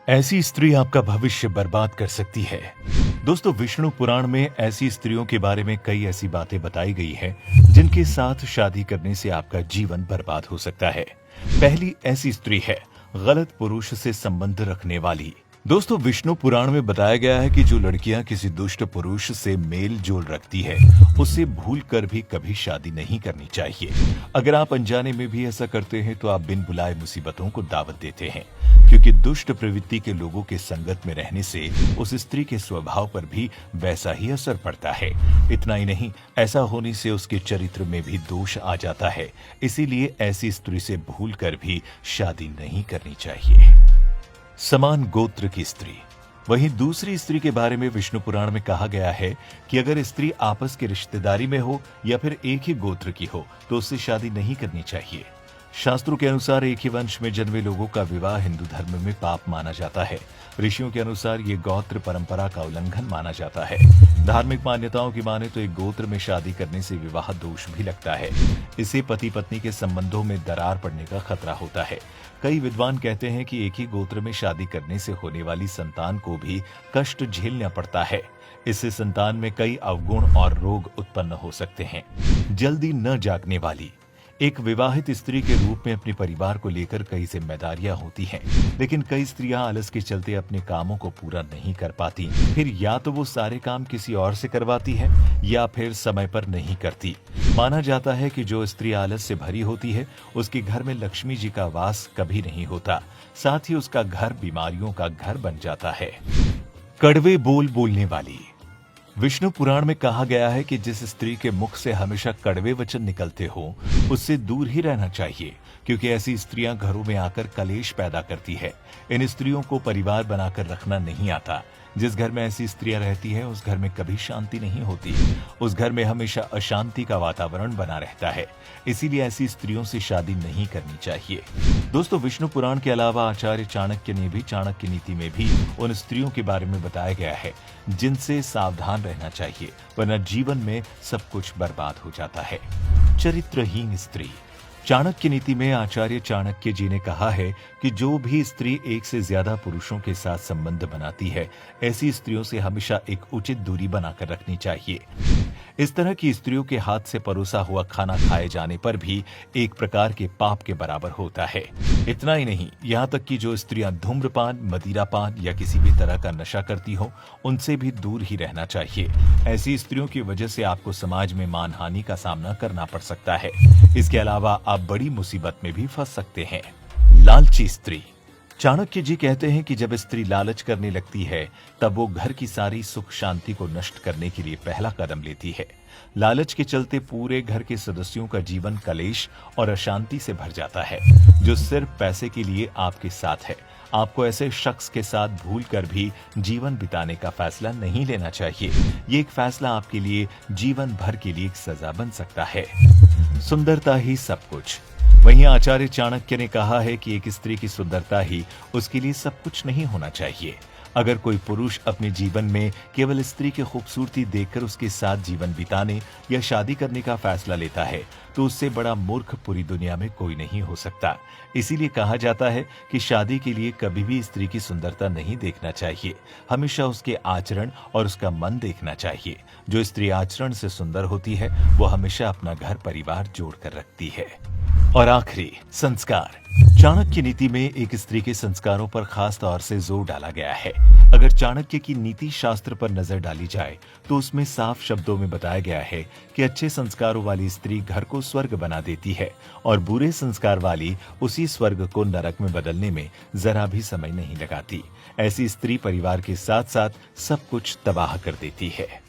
ऐसी स्त्री आपका भविष्य बर्बाद कर सकती है। दोस्तों, विष्णु पुराण में ऐसी स्त्रियों के बारे में कई ऐसी बातें बताई गई हैं जिनके साथ शादी करने से आपका जीवन बर्बाद हो सकता है। पहली ऐसी स्त्री है गलत पुरुष से संबंध रखने वाली। दोस्तों, विष्णु पुराण में बताया गया है कि जो लड़कियां किसी दुष्ट पुरुष से मेल जोल रखती है उससे भूल कर भी कभी शादी नहीं करनी चाहिए। अगर आप अनजाने में भी ऐसा करते हैं तो आप बिन बुलाए मुसीबतों को दावत देते हैं, क्योंकि दुष्ट प्रवृत्ति के लोगों के संगत में रहने से उस स्त्री के स्वभाव पर भी वैसा ही असर पड़ता है। इतना ही नहीं, ऐसा होने से उसके चरित्र में भी दोष आ जाता है। इसीलिए ऐसी स्त्री से भूल कर भी शादी नहीं करनी चाहिए। समान गोत्र की स्त्री। वहीं दूसरी स्त्री के बारे में विष्णु पुराण में कहा गया है कि अगर स्त्री आपस की रिश्तेदारी में हो या फिर एक ही गोत्र की हो तो उससे शादी नहीं करनी चाहिए। शास्त्रों के अनुसार एक ही वंश में जन्मे लोगों का विवाह हिंदू धर्म में पाप माना जाता है। ऋषियों के अनुसार ये गोत्र परंपरा का उल्लंघन माना जाता है। धार्मिक मान्यताओं की माने तो एक गोत्र में शादी करने से विवाह दोष भी लगता है। इससे पति पत्नी के संबंधों में दरार पड़ने का खतरा होता है। कई विद्वान कहते हैं कि एक ही गोत्र में शादी करने से होने वाली संतान को भी कष्ट झेलना पड़ता है। इससे संतान में कई अवगुण और रोग उत्पन्न हो सकते हैं। जल्दी न जागने वाली। एक विवाहित स्त्री के रूप में अपने परिवार को लेकर कई जिम्मेदारियां होती हैं, लेकिन कई स्त्रियां आलस के चलते अपने कामों को पूरा नहीं कर पाती। फिर या तो वो सारे काम किसी और से करवाती है या फिर समय पर नहीं करती। माना जाता है कि जो स्त्री आलस से भरी होती है उसके घर में लक्ष्मी जी का वास कभी नहीं होता, साथ ही उसका घर बीमारियों का घर बन जाता है। कड़वे बोल बोलने वाली। विष्णु पुराण में कहा गया है कि जिस स्त्री के मुख से हमेशा कड़वे वचन निकलते हो उससे दूर ही रहना चाहिए, क्योंकि ऐसी स्त्रियां घरों में आकर कलेश पैदा करती है। इन स्त्रियों को परिवार बनाकर रखना नहीं आता। जिस घर में ऐसी स्त्रियां रहती है उस घर में कभी शांति नहीं होती। उस घर में हमेशा अशांति का वातावरण बना रहता है। इसीलिए ऐसी स्त्रियों से शादी नहीं करनी चाहिए। दोस्तों, विष्णु पुराण के अलावा आचार्य चाणक्य ने भी चाणक्य नीति में भी उन स्त्रियों के बारे में बताया गया है जिनसे सावधान रहना चाहिए, वरना जीवन में सब कुछ बर्बाद हो जाता है। चरित्रहीन स्त्री। चाणक्य नीति में आचार्य चाणक्य जी ने कहा है कि जो भी स्त्री एक से ज्यादा पुरुषों के साथ संबंध बनाती है, ऐसी स्त्रियों से हमेशा एक उचित दूरी बनाकर रखनी चाहिए। इस तरह की स्त्रियों के हाथ से परोसा हुआ खाना खाए जाने पर भी एक प्रकार के पाप के बराबर होता है। इतना ही नहीं, यहाँ तक कि जो स्त्रियां धूम्रपान, मदिरापान या किसी भी तरह का नशा करती हो उनसे भी दूर ही रहना चाहिए। ऐसी स्त्रियों की वजह से आपको समाज में मानहानि का सामना करना पड़ सकता है। इसके अलावा आप बड़ी मुसीबत में भी फंस सकते हैं। लालची स्त्री। चाणक्य जी कहते हैं कि जब स्त्री लालच करने लगती है तब वो घर की सारी सुख शांति को नष्ट करने के लिए पहला कदम लेती है। लालच के चलते पूरे घर के सदस्यों का जीवन कलेश और अशांति से भर जाता है, जो सिर्फ पैसे के लिए आपके साथ है। आपको ऐसे शख्स के साथ भूल कर भी जीवन बिताने का फैसला नहीं लेना चाहिए। ये एक फैसला आपके लिए जीवन भर के लिए एक सजा बन सकता है। सुंदरता ही सब कुछ। वहीं आचार्य चाणक्य ने कहा है कि एक स्त्री की सुंदरता ही उसके लिए सब कुछ नहीं होना चाहिए। अगर कोई पुरुष अपने जीवन में केवल स्त्री की खूबसूरती देखकर उसके साथ जीवन बिताने या शादी करने का फैसला लेता है तो उससे बड़ा मूर्ख पूरी दुनिया में कोई नहीं हो सकता। इसीलिए कहा जाता है कि शादी के लिए कभी भी स्त्री की सुंदरता नहीं देखना चाहिए, हमेशा उसके आचरण और उसका मन देखना चाहिए। जो स्त्री आचरण से सुंदर होती है वो हमेशा अपना घर परिवार जोड़ कर रखती है। और आखिरी, संस्कार। चाणक्य नीति में एक स्त्री के संस्कारों पर खास तौर से जोर डाला गया है। अगर चाणक्य की नीति शास्त्र पर नजर डाली जाए तो उसमें साफ शब्दों में बताया गया है कि अच्छे संस्कारों वाली स्त्री घर को स्वर्ग बना देती है और बुरे संस्कार वाली उसी स्वर्ग को नरक में बदलने में जरा भी समय नहीं लगाती। ऐसी स्त्री परिवार के साथ साथ सब कुछ तबाह कर देती है।